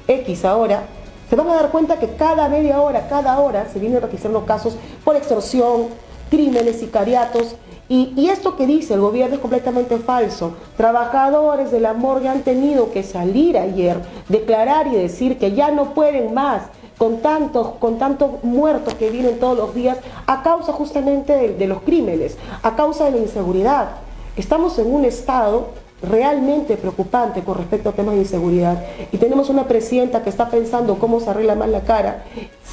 X ahora, se van a dar cuenta que cada media hora, cada hora, se vienen registrando casos por extorsión, crímenes, sicariatos, Y esto que dice el gobierno es completamente falso. Trabajadores de la morgue han tenido que salir ayer, declarar y decir que ya no pueden más con tantos muertos que vienen todos los días a causa justamente de los crímenes, a causa de la inseguridad. Estamos en un estado realmente preocupante con respecto a temas de inseguridad y tenemos una presidenta que está pensando cómo se arregla más la cara.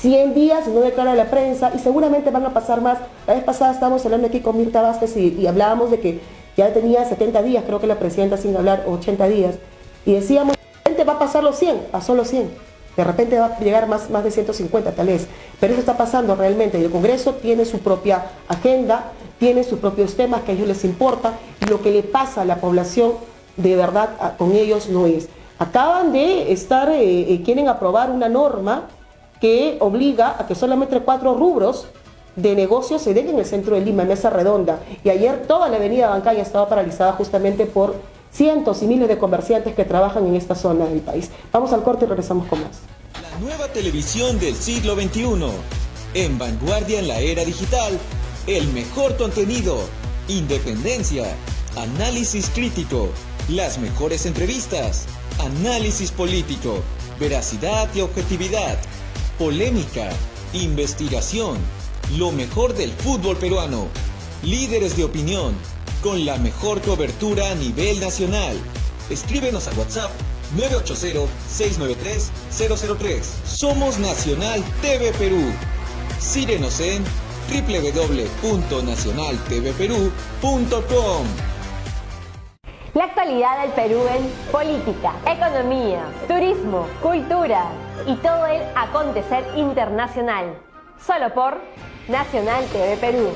100 días no declara a la prensa y seguramente van a pasar más. La vez pasada estábamos hablando aquí con Mirta Vázquez y hablábamos de que ya tenía 70 días, creo que la presidenta sin hablar, 80 días, y decíamos, de repente va a pasar los 100, pasó los 100. De repente va a llegar más de 150 tal vez, pero eso está pasando realmente y el Congreso tiene su propia agenda, tiene sus propios temas que a ellos les importa y lo que le pasa a la población de verdad con ellos no es. Acaban de estar, quieren aprobar una norma que obliga a que solamente 4 rubros de negocios se den en el centro de Lima, en mesa redonda, y ayer toda la avenida Bancaya estaba paralizada justamente por cientos y miles de comerciantes que trabajan en esta zona del país. Vamos al corte y regresamos con más. La nueva televisión del siglo XXI. En vanguardia en la era digital. El mejor contenido. Independencia. Análisis crítico. Las mejores entrevistas. Análisis político. Veracidad y objetividad. Polémica. Investigación. Lo mejor del fútbol peruano. Líderes de opinión. Con la mejor cobertura a nivel nacional. Escríbenos al WhatsApp 980-693-003. Somos Nacional TV Perú. Síguenos en www.nacionaltvperú.com. La actualidad del Perú en política, economía, turismo, cultura y todo el acontecer internacional. Solo por Nacional TV Perú.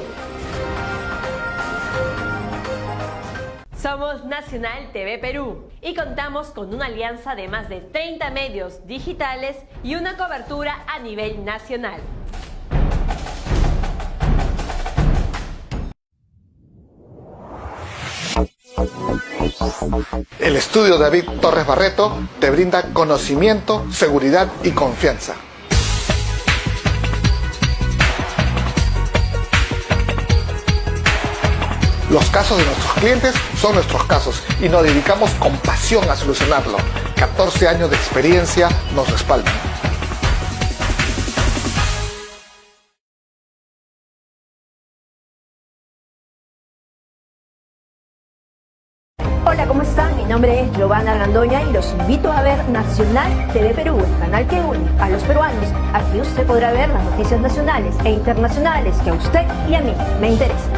Somos Nacional TV Perú y contamos con una alianza de más de 30 medios digitales y una cobertura a nivel nacional. El estudio David Torres Barreto te brinda conocimiento, seguridad y confianza. Los casos de nuestros clientes son nuestros casos y nos dedicamos con pasión a solucionarlo. 14 años de experiencia nos respaldan. Hola, ¿cómo están? Mi nombre es Giovanna Argandoña y los invito a ver Nacional TV Perú, el canal que une a los peruanos. Aquí usted podrá ver las noticias nacionales e internacionales que a usted y a mí me interesan.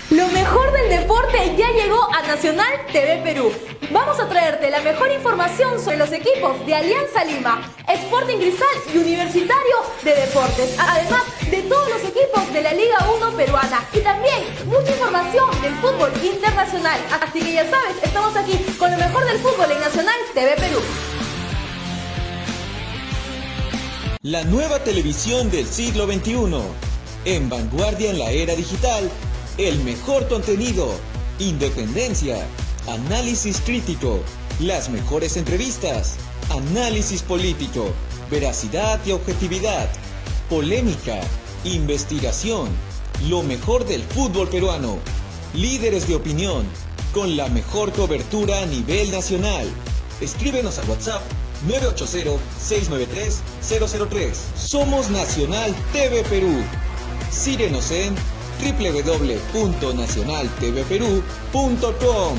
Lo mejor del deporte ya llegó a Nacional TV Perú. Vamos a traerte la mejor información sobre los equipos de Alianza Lima, Sporting Cristal y Universitario de Deportes. Además de todos los equipos de la Liga 1 peruana y también mucha información del fútbol internacional. Así que ya sabes, estamos aquí con lo mejor del fútbol en Nacional TV Perú. La nueva televisión del siglo XXI. En vanguardia en la era digital. El mejor contenido, independencia, análisis crítico, las mejores entrevistas, análisis político, veracidad y objetividad, polémica, investigación, lo mejor del fútbol peruano, líderes de opinión, con la mejor cobertura a nivel nacional. Escríbenos al WhatsApp 980-693-003. Somos Nacional TV Perú. Síguenos en www.nacionaltvperú.com.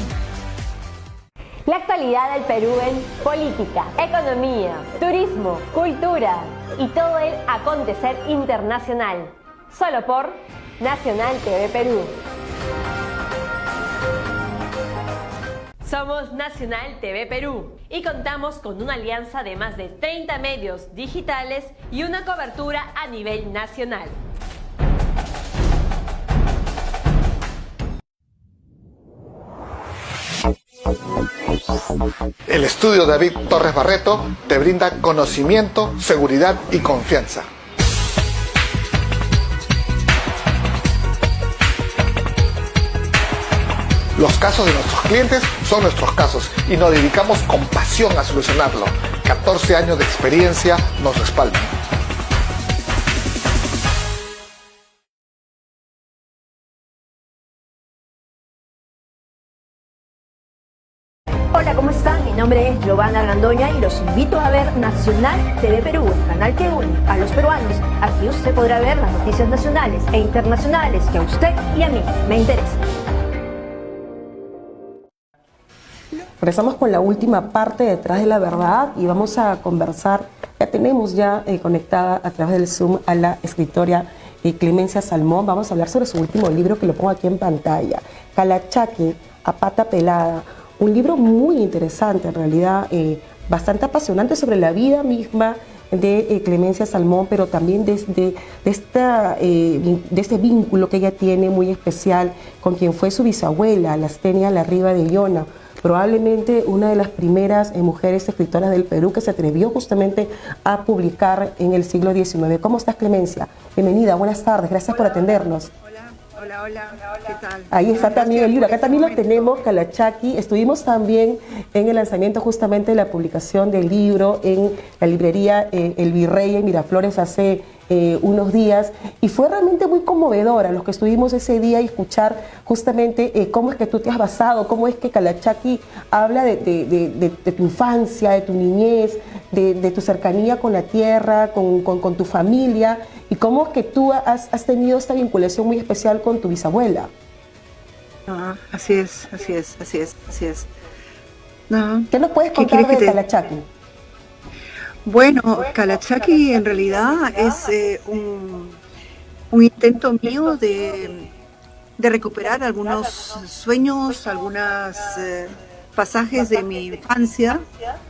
La actualidad del Perú en política, economía, turismo, cultura y todo el acontecer internacional. Solo por Nacional TV Perú. Somos Nacional TV Perú y contamos con una alianza de más de 30 medios digitales y una cobertura a nivel nacional. El estudio David Torres Barreto te brinda conocimiento, seguridad y confianza. Los casos de nuestros clientes son nuestros casos y nos dedicamos con pasión a solucionarlo. 14 años de experiencia nos respaldan. Hola, ¿cómo están? Mi nombre es Giovanna Argandoña y los invito a ver Nacional TV Perú, el canal que une a los peruanos. Aquí usted podrá ver las noticias nacionales e internacionales que a usted y a mí me interesan. Regresamos con la última parte de Detrás de la Verdad y vamos a conversar. Ya tenemos conectada a través del Zoom a la escritora Clemencia Salmón. Vamos a hablar sobre su último libro, que lo pongo aquí en pantalla, Calachaqui, a pata pelada. Un libro muy interesante, en realidad, bastante apasionante sobre la vida misma de Clemencia Salmón, pero también de este vínculo que ella tiene muy especial con quien fue su bisabuela, Lastenia Larriba de Llona, probablemente una de las primeras mujeres escritoras del Perú que se atrevió justamente a publicar en el siglo XIX. ¿Cómo estás, Clemencia? Bienvenida, buenas tardes, gracias por atendernos. Hola, ¿qué tal? Ahí está también el libro, acá también lo tenemos, Calachaqui. Estuvimos también en el lanzamiento justamente de la publicación del libro en la librería El Virrey en Miraflores hace unos días, y fue realmente muy conmovedora los que estuvimos ese día y escuchar justamente cómo es que tú te has basado, cómo es que Calachaqui habla de tu infancia, de tu niñez, de tu cercanía con la tierra, con tu familia, y cómo es que tú has tenido esta vinculación muy especial con tu bisabuela. Así es. No. ¿Qué nos puedes contar de Calachaqui? Bueno, Calachaqui en realidad es un intento mío de recuperar algunos sueños, algunos pasajes de mi infancia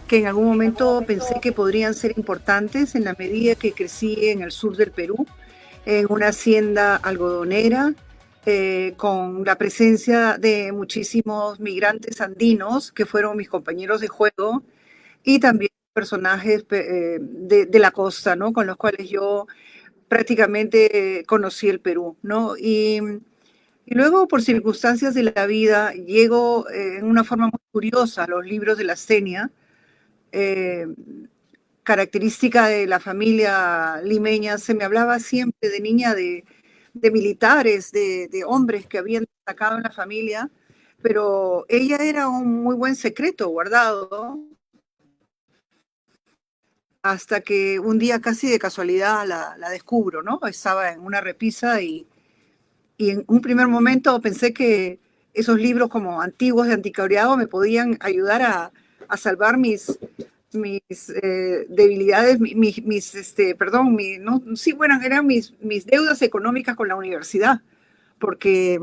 que en algún momento pensé que podrían ser importantes en la medida que crecí en el sur del Perú, en una hacienda algodonera, con la presencia de muchísimos migrantes andinos que fueron mis compañeros de juego, y también personajes de la costa, ¿no? Con los cuales yo prácticamente conocí el Perú, ¿no? Y luego, por circunstancias de la vida, llego en una forma muy curiosa a los libros de Lastenia, característica de la familia limeña. Se me hablaba siempre de niña de militares, de hombres que habían destacado en la familia, pero ella era un muy buen secreto guardado, hasta que un día casi de casualidad la descubro, ¿no? Estaba en una repisa y en un primer momento pensé que esos libros como antiguos de anticuariado me podían ayudar a salvar mis debilidades, eran mis deudas económicas con la universidad, porque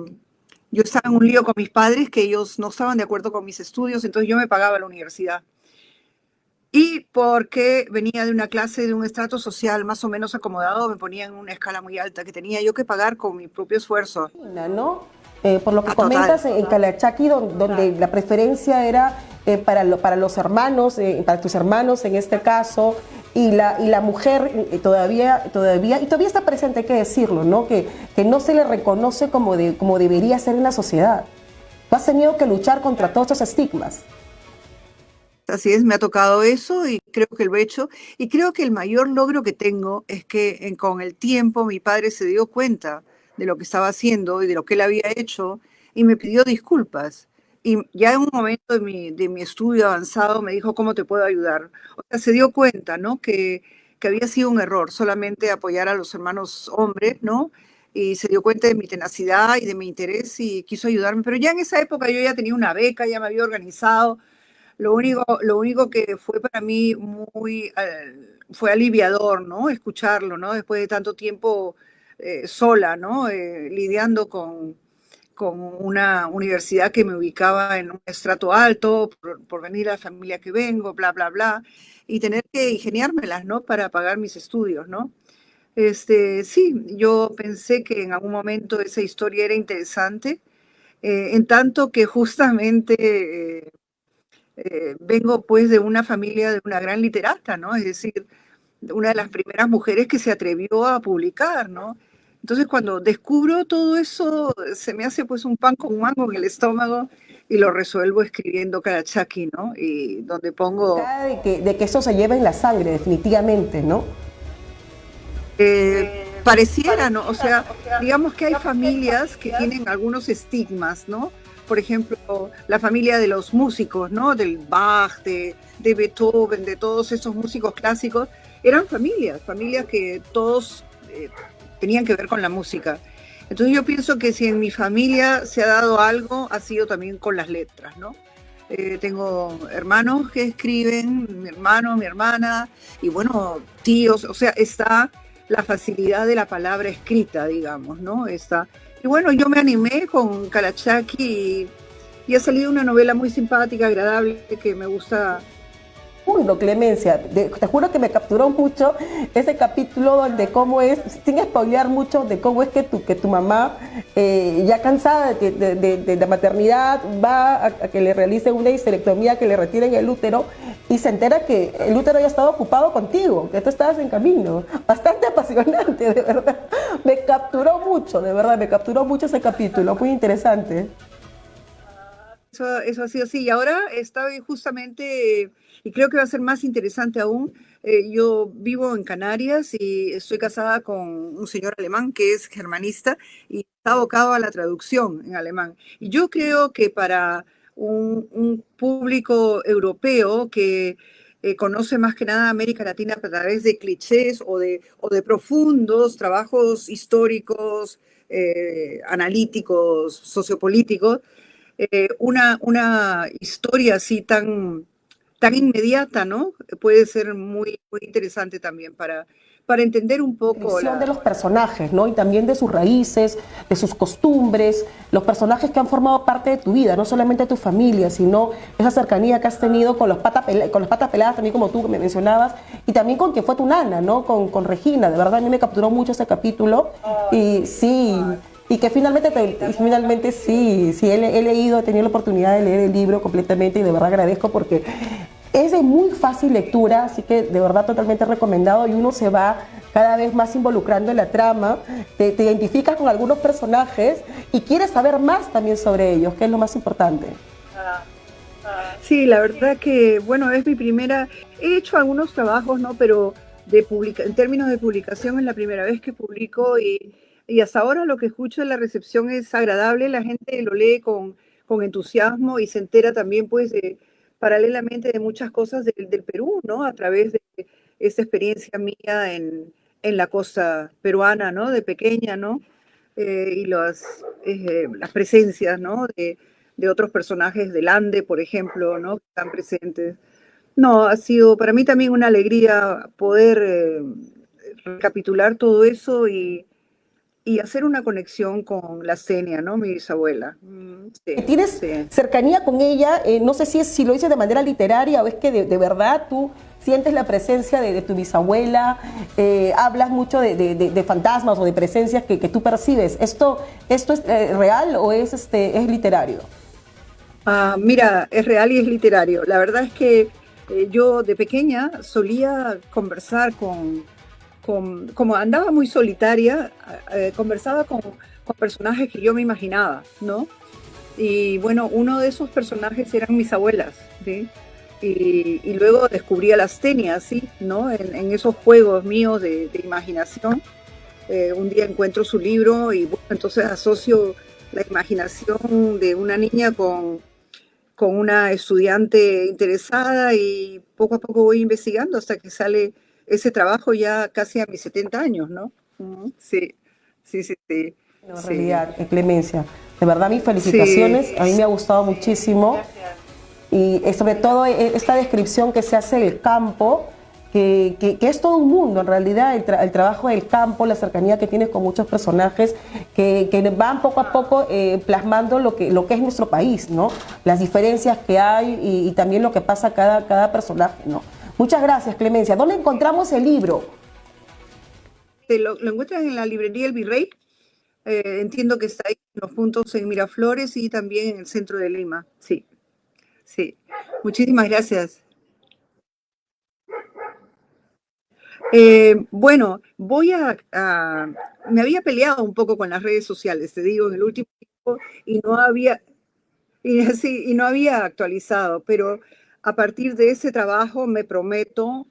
yo estaba en un lío con mis padres, que ellos no estaban de acuerdo con mis estudios, entonces yo me pagaba la universidad. Y porque venía de una clase de un estrato social más o menos acomodado, me ponía en una escala muy alta que tenía yo que pagar con mi propio esfuerzo. ¿No? Por lo que comentas, en Calachaqui, donde la preferencia era para los hermanos, para tus hermanos en este caso, y la mujer todavía está presente, hay que decirlo, ¿no? Que no se le reconoce como debería ser en la sociedad. Tú has tenido que luchar contra todos estos estigmas. Así es, me ha tocado eso y creo que lo he hecho. Y creo que el mayor logro que tengo es que con el tiempo mi padre se dio cuenta de lo que estaba haciendo y de lo que él había hecho y me pidió disculpas. Y ya en un momento de mi estudio avanzado me dijo, ¿cómo te puedo ayudar? O sea, se dio cuenta, ¿no? Que había sido un error solamente apoyar a los hermanos hombres, ¿no? Y se dio cuenta de mi tenacidad y de mi interés y quiso ayudarme. Pero ya en esa época yo ya tenía una beca, ya me había organizado. Lo único que fue para mí fue aliviador, ¿no? Escucharlo, ¿no? Después de tanto tiempo sola, ¿no? Lidiando con una universidad que me ubicaba en un estrato alto, por venir a la familia que vengo, bla, bla, bla, y tener que ingeniármelas, ¿no? Para pagar mis estudios, ¿no? Sí, yo pensé que en algún momento esa historia era interesante, en tanto que justamente vengo pues de una familia de una gran literata, ¿no? Es decir, una de las primeras mujeres que se atrevió a publicar, ¿no? Entonces cuando descubro todo eso, se me hace pues un pan con mango en el estómago y lo resuelvo escribiendo Calachaqui, ¿no? Y donde pongo... De que eso se lleva en la sangre, definitivamente, ¿no? Pareciera, ¿no? O sea, digamos que hay familias que tienen algunos estigmas, ¿no? por ejemplo, la familia de los músicos, ¿no? Del Bach, de Beethoven, de todos esos músicos clásicos, eran familias que todos tenían que ver con la música. Entonces yo pienso que si en mi familia se ha dado algo, ha sido también con las letras, ¿no? Tengo hermanos que escriben, mi hermano, mi hermana, y bueno, tíos, o sea, está la facilidad de la palabra escrita, digamos, ¿no? Está. Y bueno, yo me animé con Calachaqui y ha salido una novela muy simpática, agradable, que me gusta. Clemencia, te juro que me capturó mucho ese capítulo donde cómo es, sin spoilear mucho, de cómo es que tu mamá, ya cansada de la maternidad, va a que le realicen una histerectomía, que le retiren el útero, y se entera que el útero ya estaba ocupado contigo, que tú estabas en camino. Bastante apasionante, de verdad. Me capturó mucho, de verdad, me capturó mucho ese capítulo, muy interesante. Eso ha sido así. Y ahora estoy justamente, y creo que va a ser más interesante aún, yo vivo en Canarias y estoy casada con un señor alemán que es germanista y está abocado a la traducción en alemán. Y yo creo que para un público europeo que conoce más que nada América Latina a través de clichés o de profundos trabajos históricos, analíticos, sociopolíticos, una historia así tan inmediata, ¿no? Puede ser muy interesante también para entender un poco De los personajes, ¿no? Y también de sus raíces, de sus costumbres, los personajes que han formado parte de tu vida, no solamente de tu familia, sino esa cercanía que has tenido con las patas peladas, también como tú me mencionabas, y también con quien fue tu nana, ¿no? Con Regina. De verdad, a mí me capturó mucho ese capítulo. Y sí, y que finalmente sí, he leído, he tenido la oportunidad de leer el libro completamente, y de verdad agradezco porque es de muy fácil lectura, así que de verdad totalmente recomendado, y uno se va cada vez más involucrando en la trama, te identificas con algunos personajes y quieres saber más también sobre ellos, que es lo más importante. Sí, la verdad que, bueno, es mi primera, he hecho algunos trabajos, ¿no? Pero en términos de publicación es la primera vez que publico y hasta ahora lo que escucho de la recepción es agradable, la gente lo lee con entusiasmo y se entera también, pues, paralelamente de muchas cosas del Perú, ¿no? A través de esta experiencia mía en la costa peruana, ¿no? De pequeña, ¿no? Y las presencias, ¿no? De otros personajes del Ande, por ejemplo, ¿no? Que están presentes. No, ha sido para mí también una alegría poder recapitular todo eso y hacer una conexión con la Xenia, ¿no? Mi bisabuela. Sí, ¿Tienes cercanía con ella? No sé si lo dices de manera literaria o es que de verdad tú sientes la presencia de tu bisabuela, hablas mucho de fantasmas o de presencias que tú percibes. ¿Esto es real o es literario? Mira, es real y es literario. La verdad es que yo de pequeña solía conversar como andaba muy solitaria, conversaba con personajes que yo me imaginaba, ¿no? Y bueno, uno de esos personajes eran mis abuelas, ¿sí? Y luego descubrí a las Xenias, ¿sí? ¿No? En esos juegos míos de imaginación. Un día encuentro su libro y bueno, entonces asocio la imaginación de una niña con una estudiante interesada y poco a poco voy investigando hasta que sale ese trabajo ya casi a mis 70 años, ¿no? Sí. No, en realidad, Clemencia, de verdad mis felicitaciones, sí. A mí me ha gustado muchísimo. Gracias. Y sobre todo esta descripción que se hace del campo, que es todo un mundo en realidad, el trabajo del campo, la cercanía que tienes con muchos personajes que van poco a poco plasmando lo que es nuestro país, ¿no? Las diferencias que hay y también lo que pasa cada personaje, ¿no? Muchas gracias, Clemencia. ¿Dónde encontramos el libro? Lo encuentras en la librería El Virrey. Entiendo que está ahí en los puntos en Miraflores y también en el centro de Lima. Sí. Muchísimas gracias. Bueno, me había peleado un poco con las redes sociales, te digo, en el último tiempo y no había actualizado, pero a partir de ese trabajo me prometo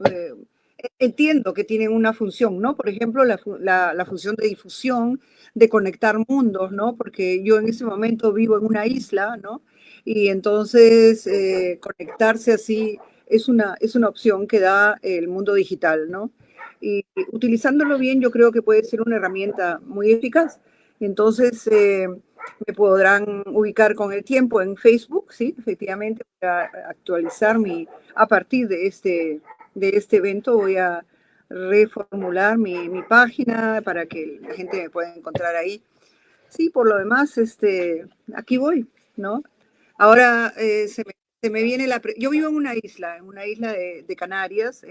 entiendo que tienen una función, ¿no? Por ejemplo, la función de difusión, de conectar mundos, ¿no? Porque yo en ese momento vivo en una isla, ¿no? Y entonces conectarse así es una opción que da el mundo digital, ¿no? Y utilizándolo bien yo creo que puede ser una herramienta muy eficaz. Entonces me podrán ubicar con el tiempo en Facebook, sí, efectivamente, para actualizar a partir de este evento voy a reformular mi página para que la gente me pueda encontrar ahí. Sí, por lo demás, aquí voy, ¿no? Ahora se me viene yo vivo en una isla de Canarias,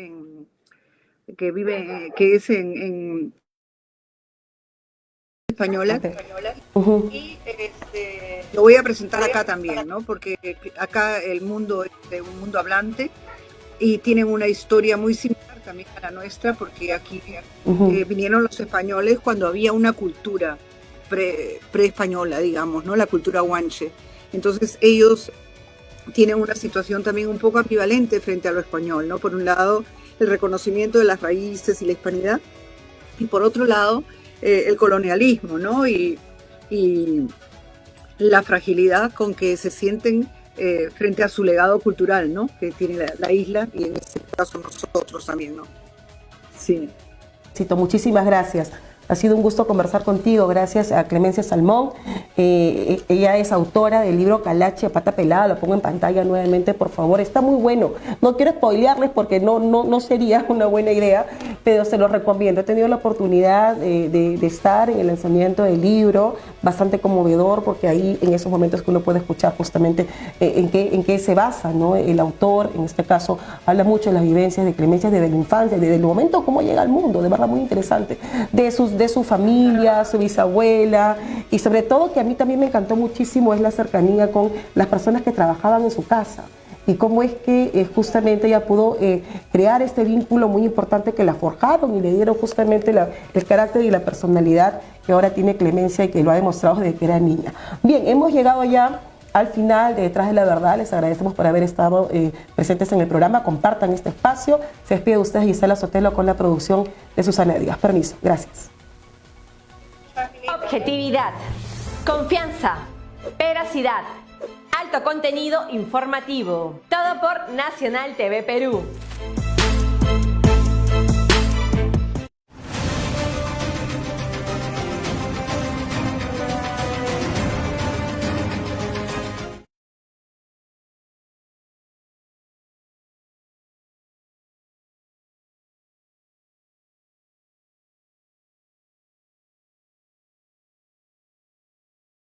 que es en española. Okay. Y lo voy a presentar acá también, ¿no? Porque acá el mundo es de un mundo hablante y tienen una historia muy similar también a la nuestra, porque aquí vinieron los españoles cuando había una cultura pre-española, digamos, ¿no? La cultura guanche. Entonces ellos tienen una situación también un poco ambivalente frente a lo español, ¿no? Por un lado, el reconocimiento de las raíces y la hispanidad, y por otro lado, el colonialismo, ¿no? Y la fragilidad con que se sienten frente a su legado cultural, ¿no? Que tiene la isla y en este caso nosotros también, ¿no? Sí. Muchísimas gracias. Ha sido un gusto conversar contigo, gracias a Clemencia Salmón. Ella es autora del libro Calache a Pata Pelada, lo pongo en pantalla nuevamente, por favor. Está muy bueno. No quiero spoilearles porque no sería una buena idea, pero se lo recomiendo. He tenido la oportunidad de estar en el lanzamiento del libro, bastante conmovedor, porque ahí en esos momentos que uno puede escuchar justamente en qué se basa, ¿no? El autor, en este caso, habla mucho de las vivencias de Clemencia desde la infancia, desde el momento cómo llega al mundo, de verdad muy interesante, de su familia, su bisabuela, y sobre todo que a mí también me encantó muchísimo es la cercanía con las personas que trabajaban en su casa y cómo es que justamente ella pudo crear este vínculo muy importante que la forjaron y le dieron justamente el carácter y la personalidad que ahora tiene Clemencia y que lo ha demostrado desde que era niña. Bien, hemos llegado ya al final de Detrás de la Verdad. Les agradecemos por haber estado presentes en el programa. Compartan este espacio. Se despide de ustedes Gisela Sotelo con la producción de Susana Díaz. Permiso. Gracias. Objetividad, confianza, veracidad, alto contenido informativo. Todo por Nacional TV Perú.